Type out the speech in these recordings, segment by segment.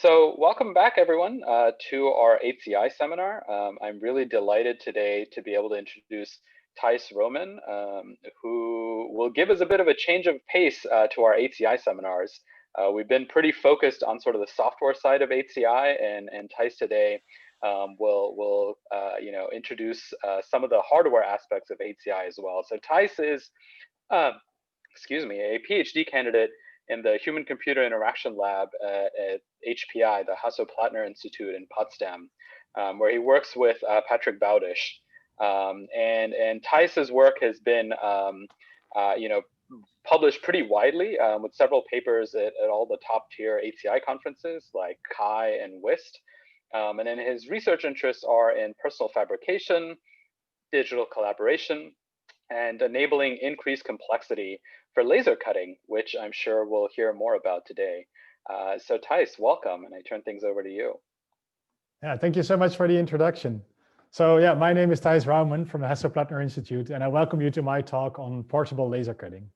So welcome back, everyone, to our HCI seminar. I'm really delighted today to be able to introduce Thijs Roumen, who will give us a bit of a change of pace to our HCI seminars. We've been pretty focused on sort of the software side of HCI, and Thijs today will introduce some of the hardware aspects of HCI as well. So Thijs is, excuse me, a PhD candidate in the Human Computer Interaction Lab at HPI, the Hasso-Plattner Institute in Potsdam, where he works with Patrick Bowdish. And Thijs's work has been published pretty widely with several papers at all the top tier HCI conferences like CHI and WIST. And then his research interests are in personal fabrication, digital collaboration, and enabling increased complexity for laser cutting, which I'm sure we'll hear more about today. So Thijs, welcome, and I turn things over to you. Yeah, thank you so much for the introduction. So yeah, my name is Thijs Roumen from the Hasso-Plattner Institute, and I welcome you to my talk on portable laser cutting.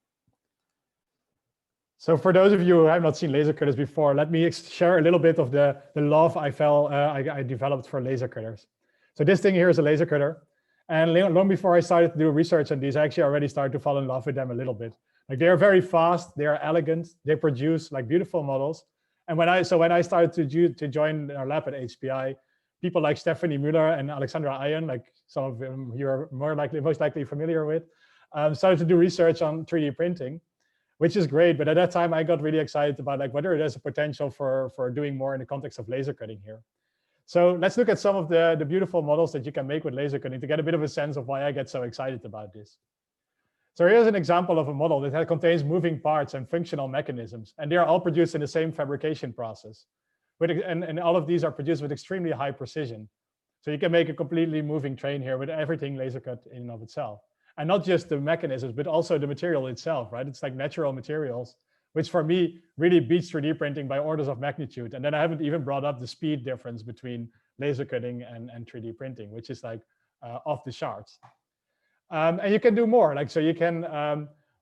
So for those of you who have not seen laser cutters before, let me share a little bit of the love I developed for laser cutters. So this thing here is a laser cutter. And long before I started to do research on these, I actually already started to fall in love with them a little bit. Like they are very fast, they are elegant, they produce like beautiful models. And when I started to join our lab at HPI, people like Stephanie Müller and Alexandra Ayen, like some of them you're most likely familiar with, started to do research on 3D printing, which is great. But at that time, I got really excited about like whether there's a potential for doing more in the context of laser cutting here. So let's look at some of the beautiful models that you can make with laser cutting to get a bit of a sense of why I get so excited about this. So here's an example of a model that contains moving parts and functional mechanisms, and they are all produced in the same fabrication process. And all of these are produced with extremely high precision. So you can make a completely moving train here with everything laser cut in and of itself. And not just the mechanisms, but also the material itself, right? It's like natural materials, which for me really beats 3D printing by orders of magnitude. And then I haven't even brought up the speed difference between laser cutting and 3D printing, which is like off the charts. And you can do more. Like, so you can,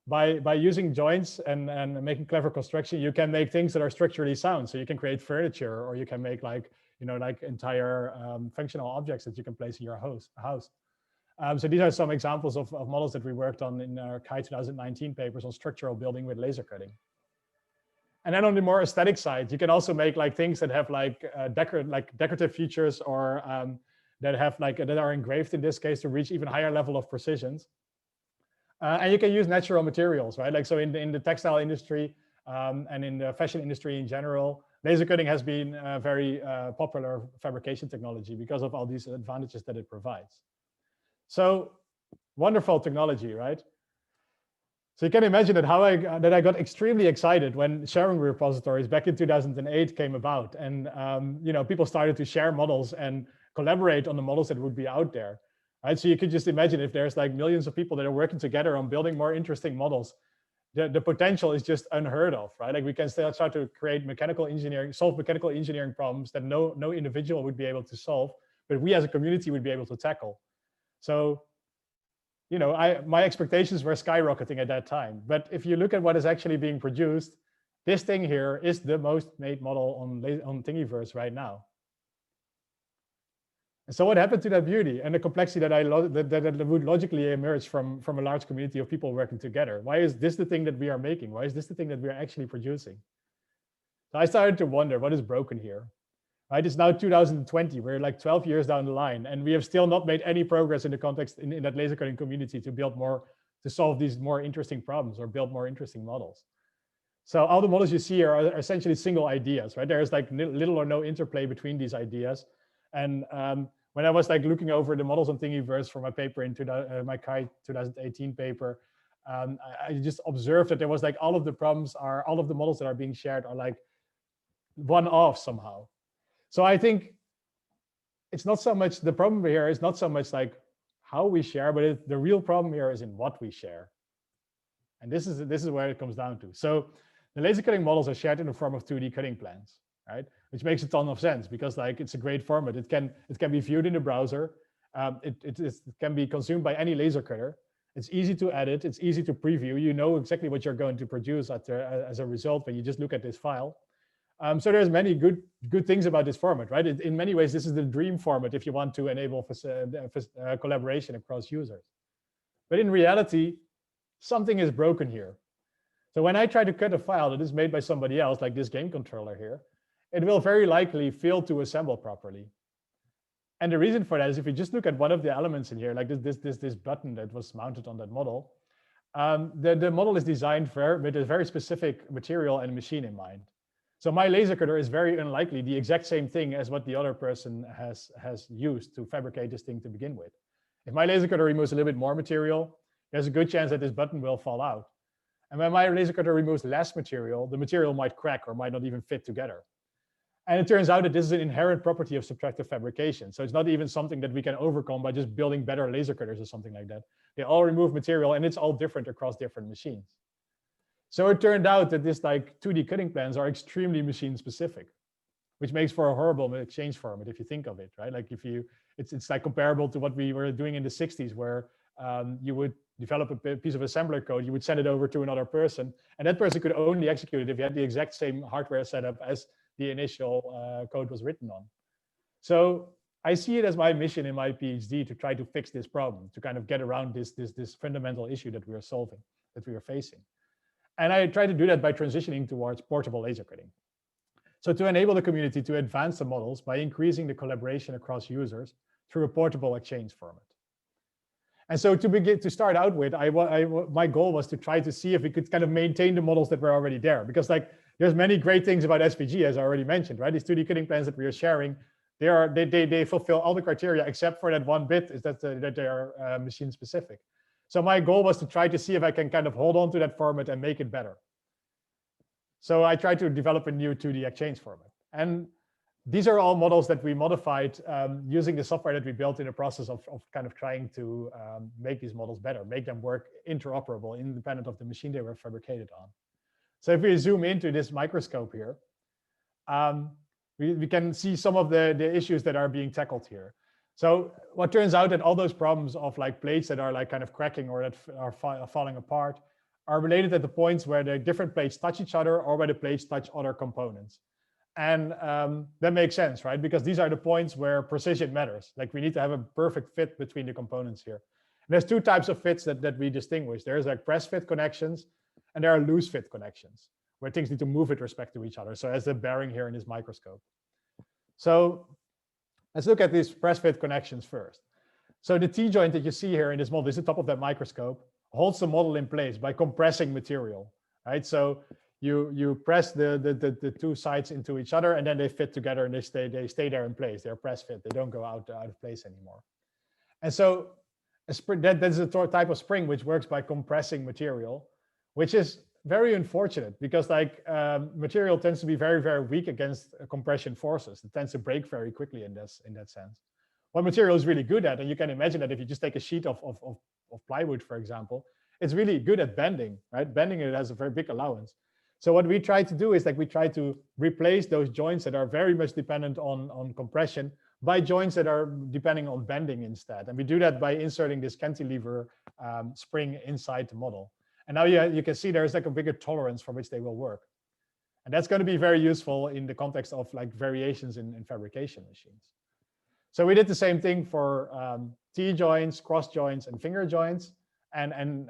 by using joints and making clever construction, you can make things that are structurally sound. So you can create furniture, or you can make like entire functional objects that you can place in your house. So these are some examples of models that we worked on in our CHI 2019 papers on structural building with laser cutting. And then on the more aesthetic side, you can also make like things that have like decorative features, or that are engraved in this case to reach even higher level of precisions. And you can use natural materials, right? Like so in the textile industry and in the fashion industry in general, laser cutting has been a very popular fabrication technology because of all these advantages that it provides. So wonderful technology, right? So you can imagine that I got extremely excited when sharing repositories back in 2008 came about, and people started to share models and collaborate on the models that would be out there, right? So you could just imagine if there's like millions of people that are working together on building more interesting models, the potential is just unheard of, right? Like we can still start to create solve mechanical engineering problems that no individual would be able to solve, but we as a community would be able to tackle. So my expectations were skyrocketing at that time. But if you look at what is actually being produced, this thing here is the most made model on Thingiverse right now. And so what happened to that beauty and the complexity that would logically emerge from a large community of people working together? Why is this the thing that we are making? Why is this the thing that we are actually producing? So I started to wonder, what is broken here? Right, it's now 2020, we're like 12 years down the line, and we have still not made any progress in the context in that laser cutting community to solve these more interesting problems or build more interesting models. So all the models you see here are essentially single ideas, right? There's like little or no interplay between these ideas. And when I was like looking over the models on Thingiverse for my paper in my CHI 2018 paper, I just observed that there was like all of the models that are being shared are like one-off somehow. So I think it's not so much, the problem here is not so much like how we share, but the real problem here is in what we share. And this is where it comes down to. So the laser cutting models are shared in the form of 2D cutting plans, right? Which makes a ton of sense because like it's a great format. It can be viewed in the browser. It can be consumed by any laser cutter. It's easy to edit. It's easy to preview. You know exactly what you're going to produce as a result when you just look at this file. So there's many good things about this format, right? In many ways, this is the dream format if you want to enable collaboration across users. But in reality, something is broken here. So when I try to cut a file that is made by somebody else, like this game controller here, it will very likely fail to assemble properly. And the reason for that is if you just look at one of the elements in here, like this button that was mounted on that model, the model is designed with a very specific material and machine in mind. So my laser cutter is very unlikely the exact same thing as what the other person has used to fabricate this thing to begin with. If my laser cutter removes a little bit more material, there's a good chance that this button will fall out. And when my laser cutter removes less material, the material might crack or might not even fit together. And it turns out that this is an inherent property of subtractive fabrication. So it's not even something that we can overcome by just building better laser cutters or something like that. They all remove material and it's all different across different machines. So it turned out that this like 2D cutting plans are extremely machine specific, which makes for a horrible exchange format if you think of it, right? Like it's like comparable to what we were doing in the 60s where you would develop a piece of assembler code, you would send it over to another person, and that person could only execute it if you had the exact same hardware setup as the initial code was written on. So I see it as my mission in my PhD to try to fix this problem, to kind of get around this fundamental issue that we are solving, that we are facing. And I try to do that by transitioning towards portable laser cutting. So to enable the community to advance the models by increasing the collaboration across users through a portable exchange format. And so to start out with, my goal was to try to see if we could kind of maintain the models that were already there, because like there's many great things about SVG, as I already mentioned, right? These 2D cutting plans that we are sharing, they fulfill all the criteria except for that one bit is that they are machine specific. So my goal was to try to see if I can kind of hold on to that format and make it better. So I tried to develop a new 2D exchange format. And these are all models that we modified using the software that we built in the process of kind of trying to make these models better, make them work interoperable, independent of the machine they were fabricated on. So if we zoom into this microscope here, we can see some of the issues that are being tackled here. So what turns out that all those problems of like plates that are like kind of cracking or that are falling apart are related at the points where the different plates touch each other or where the plates touch other components. And that makes sense, right? Because these are the points where precision matters. Like we need to have a perfect fit between the components here. And there's two types of fits that we distinguish. There's like press fit connections and there are loose fit connections where things need to move with respect to each other. So as the bearing here in this microscope. So let's look at these press fit connections first. So the T-joint that you see here in this model, this is the top of that microscope, holds the model in place by compressing material, right? So you press the two sides into each other and then they fit together and they stay there in place. They're press fit. They don't go out of place anymore. And so that's a type of spring which works by compressing material, which is very unfortunate because like material tends to be very, very weak against compression forces. It tends to break very quickly in that sense. What material is really good at, and you can imagine that if you just take a sheet of plywood, for example, it's really good at bending, right? Bending it has a very big allowance. So what we try to do is like we try to replace those joints that are very much dependent on compression by joints that are depending on bending instead. And we do that by inserting this cantilever spring inside the model. And now you can see there's like a bigger tolerance for which they will work. And that's going to be very useful in the context of like variations in fabrication machines. So we did the same thing for T-joints, cross joints, and finger joints. And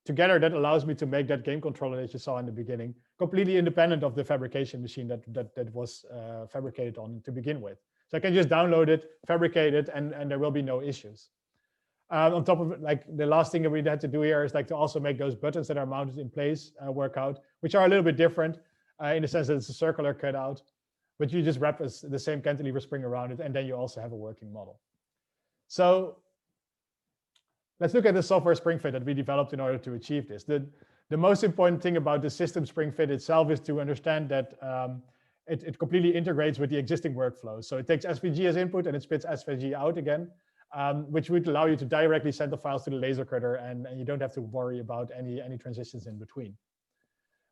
together that allows me to make that game controller that you saw in the beginning completely independent of the fabrication machine that was fabricated on to begin with. So I can just download it, fabricate it, and there will be no issues. On top of it, like the last thing that we had to do here is like to also make those buttons that are mounted in place work out, which are a little bit different in the sense that it's a circular cutout, but you just wrap the same cantilever spring around it, and then you also have a working model. So let's look at the software Springfit that we developed in order to achieve this. The most important thing about the system Springfit itself is to understand that it completely integrates with the existing workflows. So it takes SVG as input and it spits SVG out again, which would allow you to directly send the files to the laser cutter, and you don't have to worry about any transitions in between.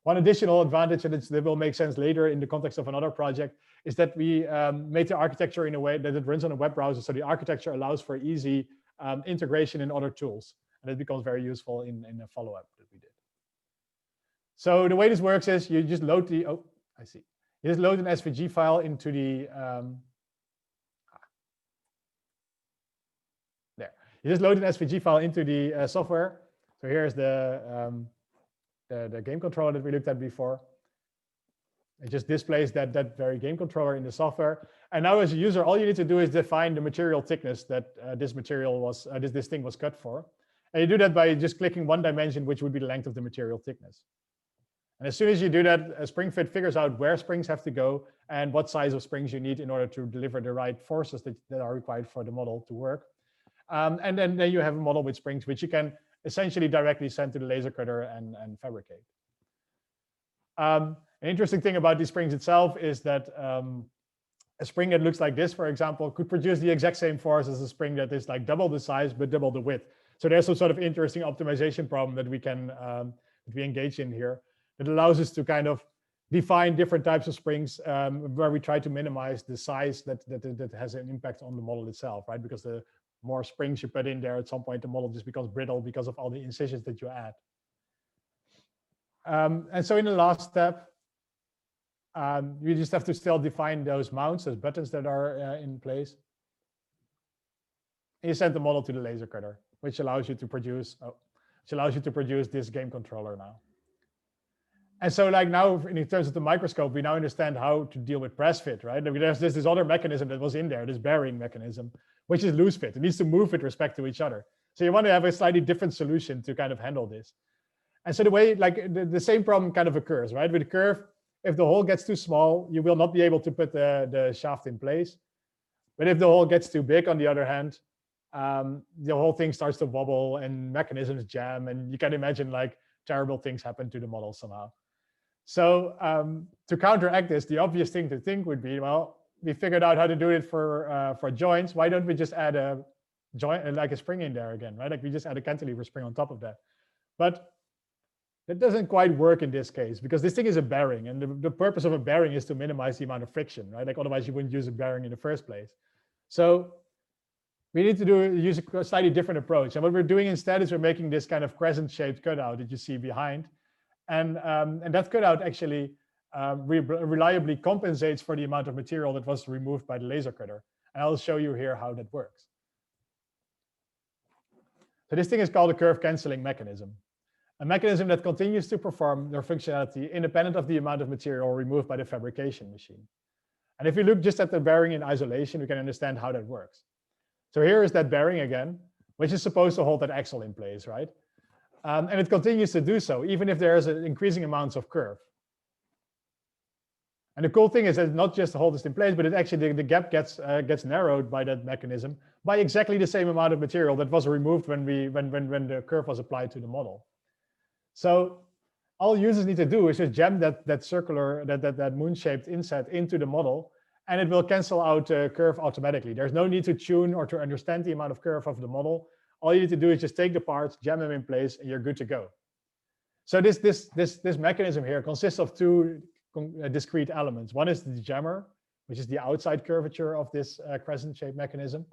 One additional advantage, and that will make sense later in the context of another project, is that we made the architecture in a way that it runs on a web browser. So the architecture allows for easy integration in other tools, and it becomes very useful in a follow-up that we did. So the way this works is you just load the, oh, I see. You just load an SVG file into the there. You just load an SVG file into the software. So here's the game controller that we looked at before. It just displays that very game controller in the software. And now as a user, all you need to do is define the material thickness that this material was, this thing was cut for. And you do that by just clicking one dimension, which would be the length of the material thickness. And as soon as you do that, Springfit figures out where springs have to go and what size of springs you need in order to deliver the right forces that are required for the model to work. And then you have a model with springs, which you can essentially directly send to the laser cutter and fabricate. An interesting thing about these springs itself is that a spring that looks like this, for example, could produce the exact same force as a spring that is like double the size but double the width. So there's some sort of interesting optimization problem that we can engage in here that allows us to kind of define different types of springs where we try to minimize the size that has an impact on the model itself, right? Because the more springs you put in there, at some point the model just becomes brittle because of all the incisions that you add. And so in the last step, you just have to still define those mounts, those buttons that are in place. And you send the model to the laser cutter, which allows you to produce, this game controller now. And so like now, in terms of the microscope, we now understand how to deal with press fit, right? There's this other mechanism that was in there, this bearing mechanism, which is loose fit. It needs to move with respect to each other. So you want to have a slightly different solution to kind of handle this. And so the way, like the same problem kind of occurs, right? With the kerf, if the hole gets too small, you will not be able to put the shaft in place. But if the hole gets too big, on the other hand, the whole thing starts to wobble and mechanisms jam, and you can imagine like terrible things happen to the model somehow. So to counteract this, the obvious thing to think would be, well, we figured out how to do it for joints. Why don't we just add a joint, like a spring in there again, right? Like we just add a cantilever spring on top of that. But that doesn't quite work in this case because this thing is a bearing, and the purpose of a bearing is to minimize the amount of friction, right? Like otherwise you wouldn't use a bearing in the first place. So we need to use a slightly different approach. And what we're doing instead is we're making this kind of crescent-shaped cutout that you see behind. And that cutout actually reliably compensates for the amount of material that was removed by the laser cutter. And I'll show you here how that works. So this thing is called a kerf canceling mechanism. A mechanism that continues to perform their functionality independent of the amount of material removed by the fabrication machine. And if you look just at the bearing in isolation, we can understand how that works. So here is that bearing again, which is supposed to hold that axle in place, right? And it continues to do so, even if there is increasing amounts of kerf. And the cool thing is that it's not just to hold this in place, but it actually the gap gets narrowed by that mechanism by exactly the same amount of material that was removed when the kerf was applied to the model. So all users need to do is just jam that circular, that moon-shaped inset into the model, and it will cancel out kerf automatically. There's no need to tune or to understand the amount of kerf of the model. All you need to do is just take the parts, jam them in place, and you're good to go. So this mechanism here consists of two discrete elements. One is the jammer, which is the outside curvature of this crescent-shaped mechanism,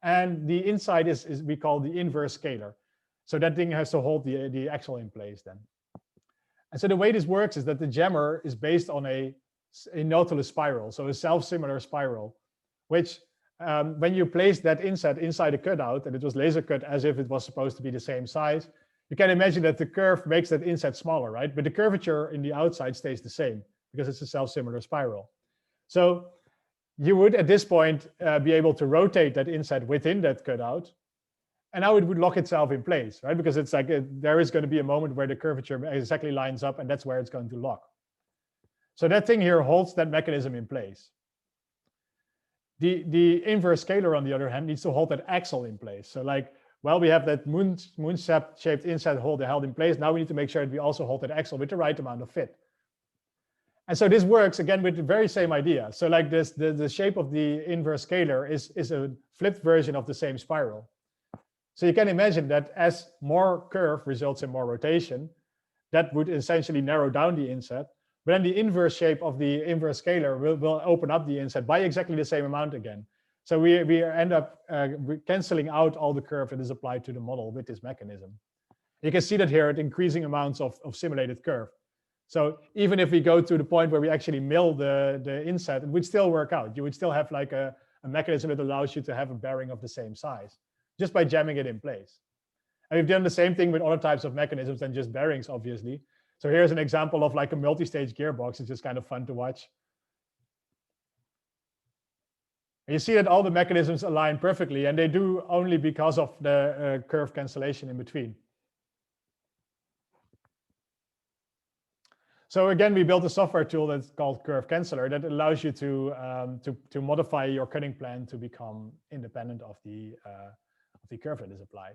and the inside is we call the inverse scalar. So that thing has to hold the axle in place then. And so the way this works is that the jammer is based on a Nautilus spiral, so a self-similar spiral, which when you place that inset inside a cutout, and it was laser cut as if it was supposed to be the same size, you can imagine that the kerf makes that inset smaller, right? But the curvature in the outside stays the same because it's a self-similar spiral. So you would, at this point, be able to rotate that inset within that cutout, and now it would lock itself in place, right? Because it's like there is going to be a moment where the curvature exactly lines up, and that's where it's going to lock. So that thing here holds that mechanism in place. The inverse scalar, on the other hand, needs to hold that axle in place. So like, well, we have that moon-shaped inset held in place. Now we need to make sure that we also hold that axle with the right amount of fit. And so this works again with the very same idea. So like this, the shape of the inverse scalar is a flipped version of the same spiral. So you can imagine that as more kerf results in more rotation, that would essentially narrow down the inset. But then the inverse shape of the inverse scalar will open up the inset by exactly the same amount again. So we end up canceling out all the kerf that is applied to the model with this mechanism. You can see that here at increasing amounts of simulated kerf. So even if we go to the point where we actually mill the inset, it would still work out. You would still have like a mechanism that allows you to have a bearing of the same size just by jamming it in place. And we've done the same thing with other types of mechanisms than just bearings, obviously. So here's an example of like a multi-stage gearbox. It's just kind of fun to watch. And you see that all the mechanisms align perfectly, and they do only because of the kerf cancellation in between. So again, we built a software tool that's called Kerf Canceller that allows you to modify your cutting plan to become independent of the kerf that is applied.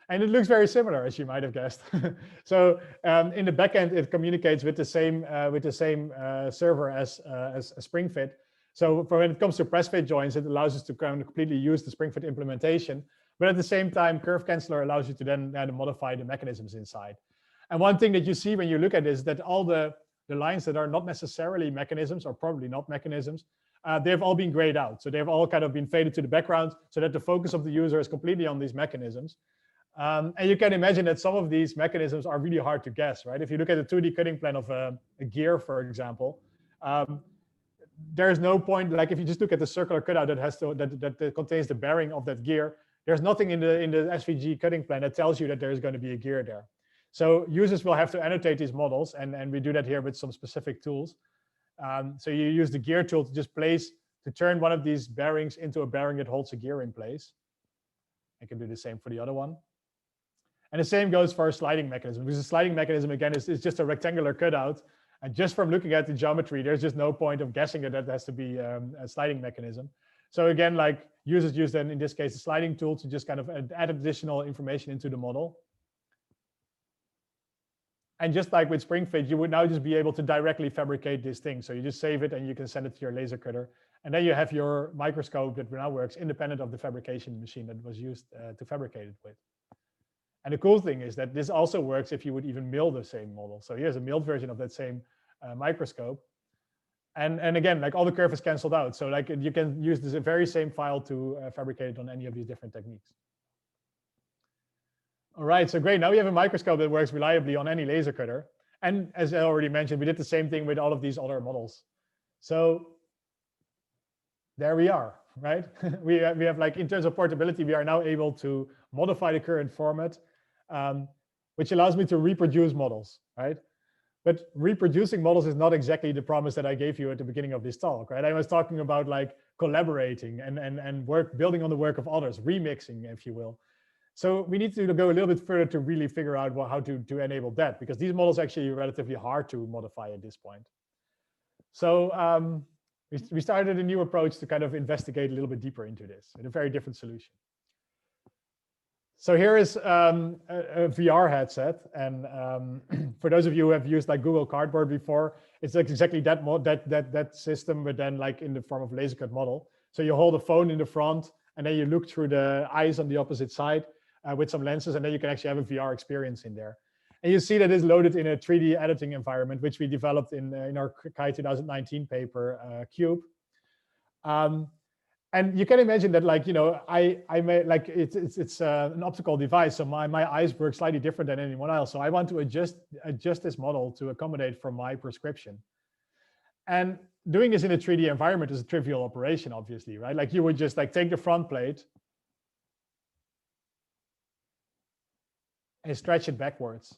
And it looks very similar, as you might have guessed. So in the backend, it communicates with the same server as Springfit. So for when it comes to press fit joints, it allows us to kind of completely use the Springfit implementation. But at the same time, Kerf Canceller allows you to then modify the mechanisms inside. And one thing that you see when you look at this is that all the lines that are not necessarily mechanisms, or probably not mechanisms, they've all been grayed out. So they've all kind of been faded to the background so that the focus of the user is completely on these mechanisms. And you can imagine that some of these mechanisms are really hard to guess, right? If you look at a 2D cutting plan of a gear, for example, there's no point, like if you just look at the circular cutout that contains the bearing of that gear, there's nothing in the SVG cutting plan that tells you that there's going to be a gear there. So users will have to annotate these models, and we do that here with some specific tools. So you use the gear tool to just turn one of these bearings into a bearing that holds a gear in place. I can do the same for the other one. And the same goes for a sliding mechanism, because the sliding mechanism, again, is just a rectangular cutout. And just from looking at the geometry, there's just no point of guessing that has to be a sliding mechanism. So again, like users use then, in this case, the sliding tool to just kind of add additional information into the model. And just like with Springfit, you would now just be able to directly fabricate this thing. So you just save it and you can send it to your laser cutter. And then you have your microscope that now works independent of the fabrication machine that was used to fabricate it with. And the cool thing is that this also works if you would even mill the same model. So here's a milled version of that same microscope. And again, like all the kerf is canceled out. So like you can use this very same file to fabricate it on any of these different techniques. All right, so great. Now we have a microscope that works reliably on any laser cutter. And as I already mentioned, we did the same thing with all of these other models. So there we are, right? we have like, in terms of portability, we are now able to modify the current format, which allows me to reproduce models, right? But reproducing models is not exactly the promise that I gave you at the beginning of this talk, right? I was talking about like collaborating and building on the work of others, remixing, if you will. So we need to go a little bit further to really figure out how to enable that, because these models actually are relatively hard to modify at this point. So we started a new approach to kind of investigate a little bit deeper into this with a very different solution. So here is a VR headset, and for those of you who have used like Google Cardboard before, it's like exactly that system, but then like in the form of laser cut model. So you hold a phone in the front, and then you look through the eyes on the opposite side with some lenses, and then you can actually have a VR experience in there. And you see that it's loaded in a 3D editing environment, which we developed in our Kai 2019 paper, kyub. And you can imagine that, like, you know, I may like it's an optical device, so my eyes work slightly different than anyone else. So I want to adjust this model to accommodate for my prescription. And doing this in a 3D environment is a trivial operation, obviously, right? Like you would just like take the front plate and stretch it backwards,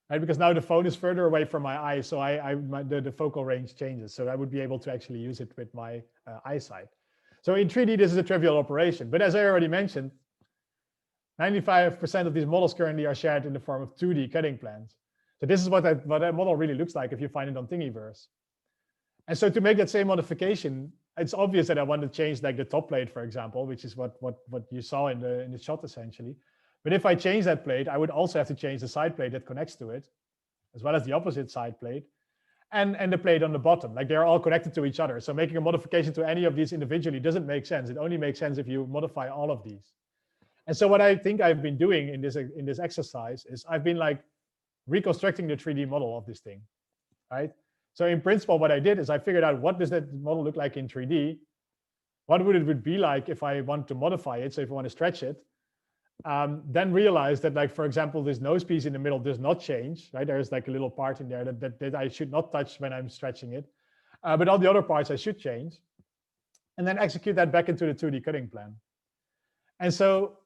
right? Because now the phone is further away from my eye, so the focal range changes. So I would be able to actually use it with my eyesight. So in 3D, this is a trivial operation. But as I already mentioned, 95% of these models currently are shared in the form of 2D cutting plans. So this is what that model really looks like if you find it on Thingiverse. And so to make that same modification, it's obvious that I want to change like the top plate, for example, which is what you saw in the shot essentially. But if I change that plate, I would also have to change the side plate that connects to it, as well as the opposite side plate, and the plate on the bottom. Like they're all connected to each other. So making a modification to any of these individually doesn't make sense. It only makes sense if you modify all of these. And so what I think I've been doing in this exercise is I've been like reconstructing the 3D model of this thing, right? So in principle, what I did is I figured out what does that model look like in 3D? What would it be like if I want to modify it? So if I want to stretch it, then realized that, like, for example, this nose piece in the middle does not change, right? There's like a little part in there that I should not touch when I'm stretching it. But all the other parts I should change. And then execute that back into the 2D cutting plan. And so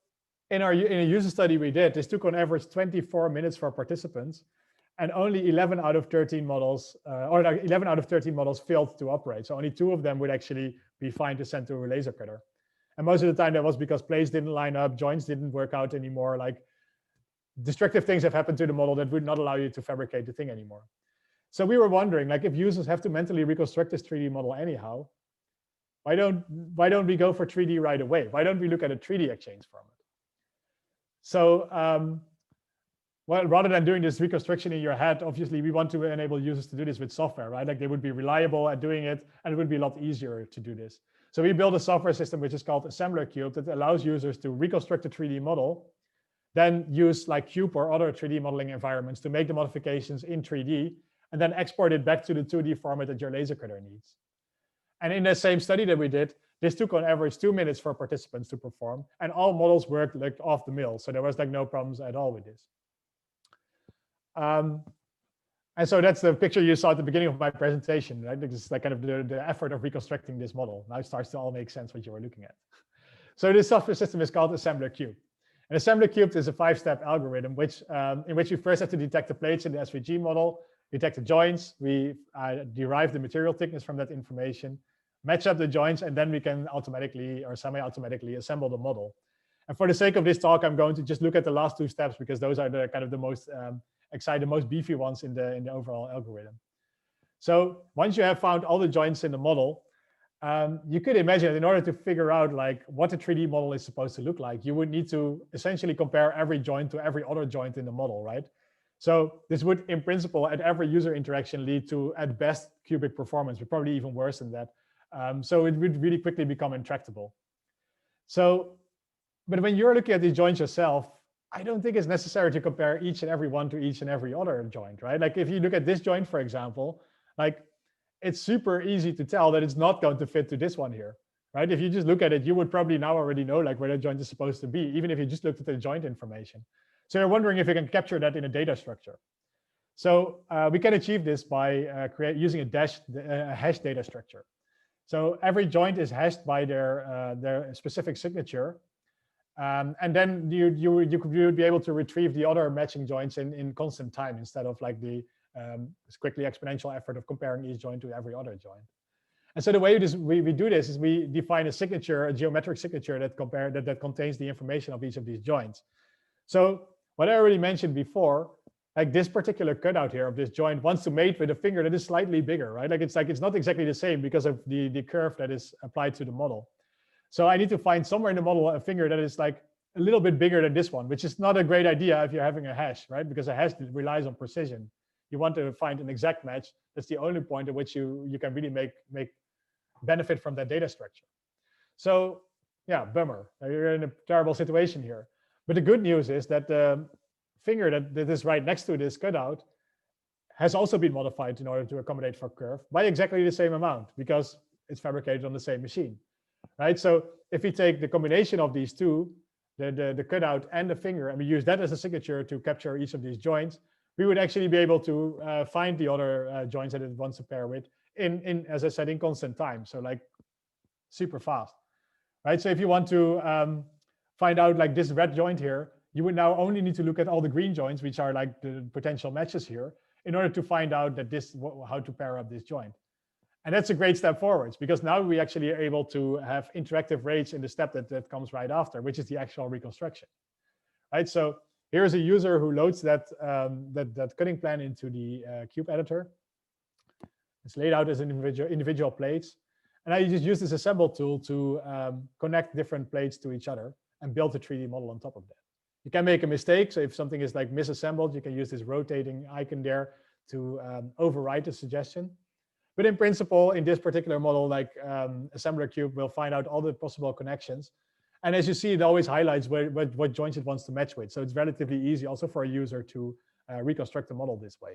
in a user study we did, this took on average 24 minutes for participants, and only 11 out of 13 models, or like 11 out of 13 models failed to operate. So only 2 of them would actually be fine to send to a laser cutter. And most of the time that was because plates didn't line up, joints didn't work out anymore, like destructive things have happened to the model that would not allow you to fabricate the thing anymore. So we were wondering, like, if users have to mentally reconstruct this 3D model anyhow, why don't we go for 3D right away? Why don't we look at a 3D exchange format? So well, rather than doing this reconstruction in your head, obviously we want to enable users to do this with software, right? Like they would be reliable at doing it, and it would be a lot easier to do this. So we built a software system which is called Assembler Cube that allows users to reconstruct a 3D model, then use like Cube or other 3D modeling environments to make the modifications in 3D, and then export it back to the 2D format that your laser cutter needs. And in the same study that we did, this took on average 2 minutes for participants to perform, and all models worked like off the mill. So there was like no problems at all with this. And so that's the picture you saw at the beginning of my presentation, right? This is like kind of the effort of reconstructing this model. Now it starts to all make sense what you were looking at. So this software system is called Assembler Cube. And Assembler Cube is a 5-step algorithm in which you first have to detect the plates in the SVG model, detect the joints, we derive the material thickness from that information, match up the joints, and then we can automatically or semi-automatically assemble the model. And for the sake of this talk, I'm going to just look at the last 2 steps because those are the kind of the most exciting, the most beefy ones in the overall algorithm. So once you have found all the joints in the model, you could imagine that in order to figure out like what a 3D model is supposed to look like, you would need to essentially compare every joint to every other joint in the model, right? So this would, in principle, at every user interaction lead to, at best, cubic performance, but probably even worse than that. So it would really quickly become intractable. So, but when you're looking at these joints yourself, I don't think it's necessary to compare each and every one to each and every other joint, right? Like if you look at this joint, for example, like it's super easy to tell that it's not going to fit to this one here, right? If you just look at it, you would probably now already know like where the joint is supposed to be, even if you just looked at the joint information. So you're wondering if you can capture that in a data structure. So we can achieve this by using a hash data structure. So every joint is hashed by their specific signature. And then you would be able to retrieve the other matching joints in constant time instead of like the quickly exponential effort of comparing each joint to every other joint. And so the way we do this is we define a signature, a geometric signature that contains the information of each of these joints. So what I already mentioned before, like this particular cutout here of this joint wants to mate with a finger that is slightly bigger, right? Like it's not exactly the same because of the curve that is applied to the model. So I need to find somewhere in the model a finger that is like a little bit bigger than this one, which is not a great idea if you're having a hash, right? Because a hash relies on precision. You want to find an exact match. That's the only point at which you can really make benefit from that data structure. So yeah, bummer. You're in a terrible situation here. But the good news is that the finger that is right next to this cutout has also been modified in order to accommodate for kerf by exactly the same amount because it's fabricated on the same machine, right? So if we take the combination of these two, the cutout and the finger, and we use that as a signature to capture each of these joints, we would actually be able to find the other joints that it wants to pair with as I said, in constant time. So like super fast, right? So if you want to find out like this red joint here, you would now only need to look at all the green joints, which are like the potential matches here, in order to find out that how to pair up this joint. And that's a great step forwards because now we actually are able to have interactive rates in the step that comes right after, which is the actual reconstruction, right? So here's a user who loads that cutting plan into the cube editor. It's laid out as individual plates. And I just use this assemble tool to connect different plates to each other and build a 3D model on top of that. You can make a mistake. So if something is like misassembled, you can use this rotating icon there to override the suggestion. But in principle, in this particular model, like Assembler Cube will find out all the possible connections. And as you see, it always highlights what joints it wants to match with. So it's relatively easy also for a user to reconstruct the model this way.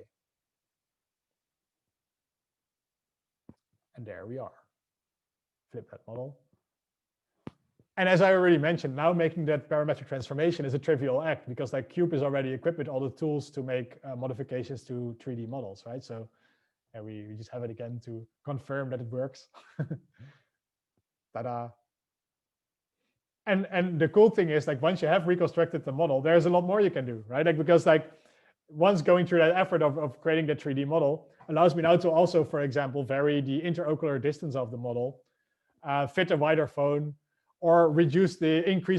And there we are. Flip that model. And as I already mentioned, now making that parametric transformation is a trivial act because like Cube is already equipped with all the tools to make modifications to 3D models, right? So yeah, we just have it again to confirm that it works. Ta-da. And the cool thing is, like, once you have reconstructed the model, there's a lot more you can do, right? Like, because like once going through that effort of creating the 3D model allows me now to also, for example, vary the interocular distance of the model, fit a wider phone, or increase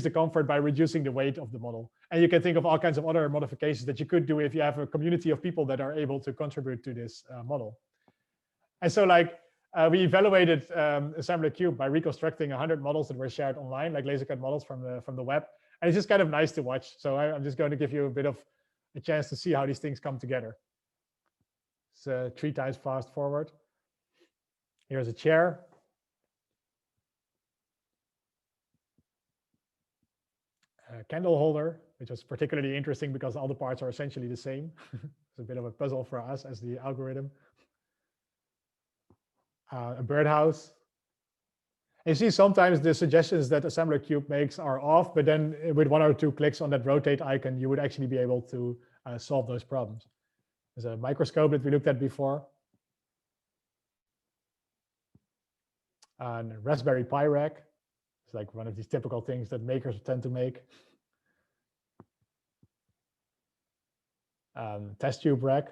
the comfort by reducing the weight of the model. And you can think of all kinds of other modifications that you could do if you have a community of people that are able to contribute to this model. And so like we evaluated Assembler Cube by reconstructing 100 models that were shared online, like laser cut models from the web. And it's just kind of nice to watch. So I'm just going to give you a bit of a chance to see how these things come together. It's 3 times fast forward. Here's a chair. A candle holder, which was particularly interesting because all the parts are essentially the same. It's a bit of a puzzle for us as the algorithm. A birdhouse. And you see sometimes the suggestions that Assembler Cube makes are off, but then with 1 or 2 clicks on that rotate icon, you would actually be able to solve those problems. There's a microscope that we looked at before. And a Raspberry Pi rack. It's like one of these typical things that makers tend to make. Test tube rack.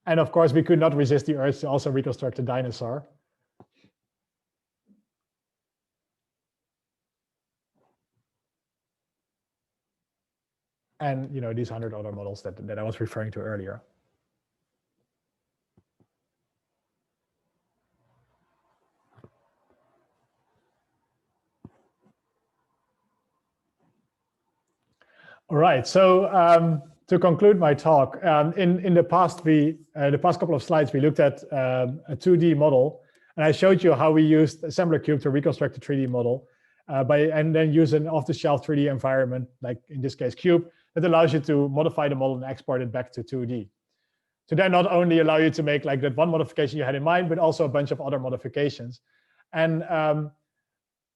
And of course, we could not resist the urge to also reconstruct a dinosaur. And these 100 other models that I was referring to earlier. All right, so to conclude my talk, in the past couple of slides, we looked at a 2D model, and I showed you how we used Assembler Cube to reconstruct a 3D model and then use an off-the-shelf 3D environment, like in this case Cube, that allows you to modify the model and export it back to 2D. To then not only allow you to make like that one modification you had in mind, but also a bunch of other modifications. And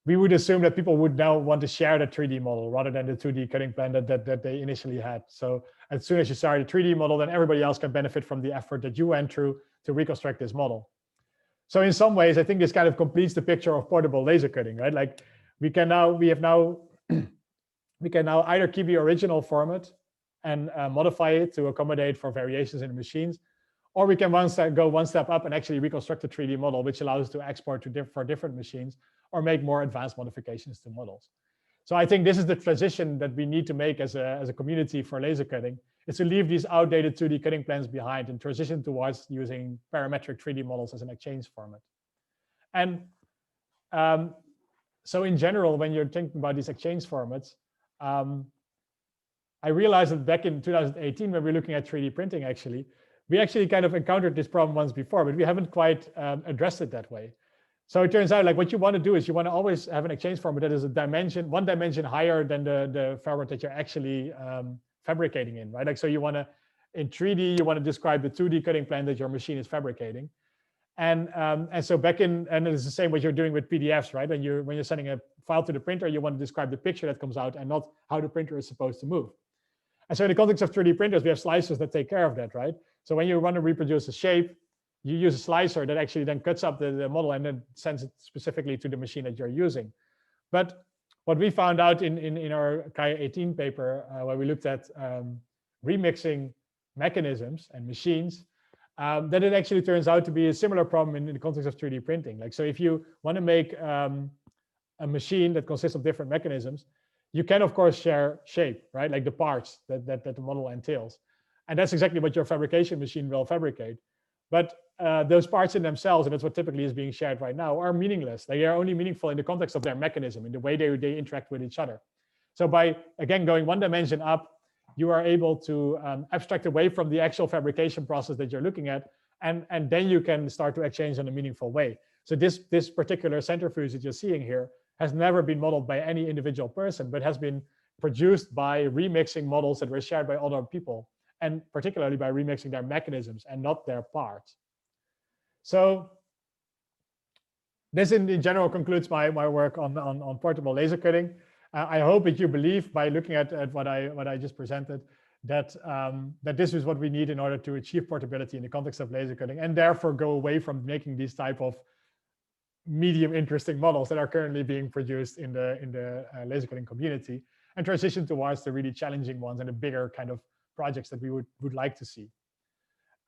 we would assume that people would now want to share the 3D model rather than the 2D cutting plan that they initially had. So as soon as you start a 3D model, then everybody else can benefit from the effort that you went through to reconstruct this model. So in some ways, I think this kind of completes the picture of portable laser cutting, right? Like we can now either keep the original format and modify it to accommodate for variations in the machines, or we can go one step up and actually reconstruct a 3D model, which allows us to export for different machines or make more advanced modifications to models. So I think this is the transition that we need to make as a community for laser cutting, is to leave these outdated 2D cutting plans behind and transition towards using parametric 3D models as an exchange format. And so in general, when you're thinking about these exchange formats, I realized that back in 2018, when we were looking at 3D printing, we actually kind of encountered this problem once before, but we haven't quite addressed it that way. So it turns out like what you want to do is you want to always have an exchange format that is one dimension higher than the format that you're actually fabricating in, right? Like, so you want to, in 3D, you want to describe the 2D cutting plan that your machine is fabricating. And so and it's the same what you're doing with PDFs, right? When you're sending a file to the printer, you want to describe the picture that comes out and not how the printer is supposed to move. And so in the context of 3D printers, we have slicers that take care of that, right? So when you want to reproduce a shape, you use a slicer that actually then cuts up the model and then sends it specifically to the machine that you're using. But what we found out in our Kai 18 paper, where we looked at remixing mechanisms and machines, that it actually turns out to be a similar problem in the context of 3D printing. Like, so if you want to make a machine that consists of different mechanisms, you can of course share shape, right? Like the parts that the model entails. And that's exactly what your fabrication machine will fabricate. But those parts in themselves, and that's what typically is being shared right now, are meaningless. They are only meaningful in the context of their mechanism, in the way they interact with each other. So by, again, going one dimension up, you are able to abstract away from the actual fabrication process that you're looking at, and then you can start to exchange in a meaningful way. So this particular centrifuge that you're seeing here has never been modeled by any individual person, but has been produced by remixing models that were shared by other people, and particularly by remixing their mechanisms and not their parts. So this in general concludes my work on portable laser cutting. I hope that you believe, by looking at what I just presented, that that this is what we need in order to achieve portability in the context of laser cutting, and therefore go away from making these type of medium interesting models that are currently being produced in the laser cutting community, and transition towards the really challenging ones and the bigger kind of projects that we would like to see.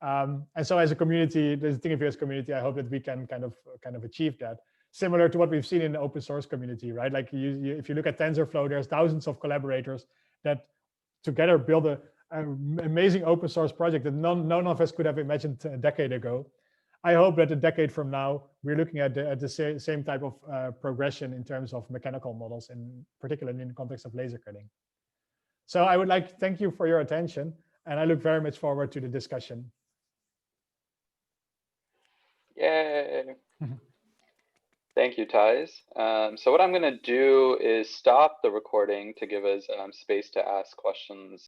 And so as a community, the Thingiverse community, I hope that we can kind of achieve that, similar to what we've seen in the open source community, right? Like if you look at TensorFlow, there's thousands of collaborators that together build an amazing open source project that none of us could have imagined a decade ago. I hope that a decade from now, we're looking at the same type of progression in terms of mechanical models, and particularly in the context of laser cutting. So I would like to thank you for your attention, and I look very much forward to the discussion. Yay. Thank you, Thijs. So what I'm going to do is stop the recording to give us space to ask questions